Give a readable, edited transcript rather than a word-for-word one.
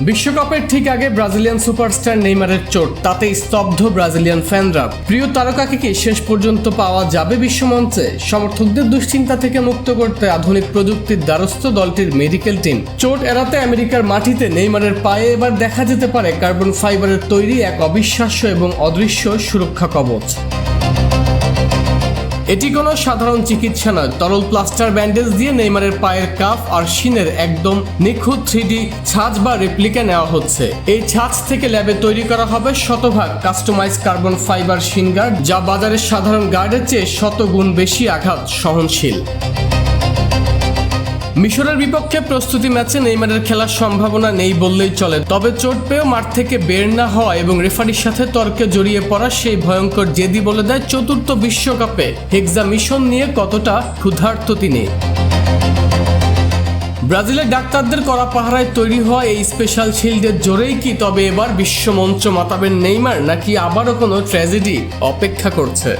বিশ্বকাপের ঠিক আগে ব্রাজিলিয়ান সুপারস্টার নেইমারের চোট, তাতে স্তব্ধ ব্রাজিলিয়ান ফ্যানরা। প্রিয় তারকাকে কি শেষ পর্যন্ত পাওয়া যাবে বিশ্বমঞ্চে? সমর্থকদের দুশ্চিন্তা থেকে মুক্ত করতে আধুনিক প্রযুক্তির দ্বারস্থ দলটির মেডিকেল টিম। চোট এড়াতে আমেরিকার মাটিতে নেইমারের পায়ে এবার দেখা যেতে পারে কার্বন ফাইবারের তৈরি এক অবিশ্বাস্য এবং অদৃশ্য সুরক্ষা কবচ। এটি কোনো সাধারণ চিকিৎসা নয়। তরল প্লাস্টার ব্যান্ডেজ দিয়ে নেইমারের পায়ের কাফ আর শিনের একদম নিখুঁত 3D ছাঁচ বা রেপ্লিকা নেওয়া হচ্ছে। এই ছাঁচ থেকে ল্যাবে তৈরি করা হবে শতভাগ customise carbon fibre shin guard, যা বাজারের সাধারণ গার্ডের চেয়ে 100 গুণ বেশি আঘাত সহনশীল। মিশরের বিপক্ষে প্রস্তুতি ম্যাচে নেইমারের খেলার সম্ভাবনা নেই বললেই চলে। তবে চোট পেয়েও মাঠ থেকে বের না হওয়া এবং রেফারির সাথে তর্কে জড়িয়ে পড়া সেই ভয়ঙ্কর জেদি বলে দেয় চতুর্থ বিশ্বকাপে হেক্সা মিশন নিয়ে কতটা ক্ষুধার্ত তিনি। ব্রাজিলের ডাক্তারদের কড়া পাহারায় তৈরি হওয়া এই স্পেশাল শিল্ডের জোরেই কি তবে এবার বিশ্বমঞ্চ মাতাবেন নেইমার, নাকি আবারও কোনো ট্র্যাজেডি অপেক্ষা করছে?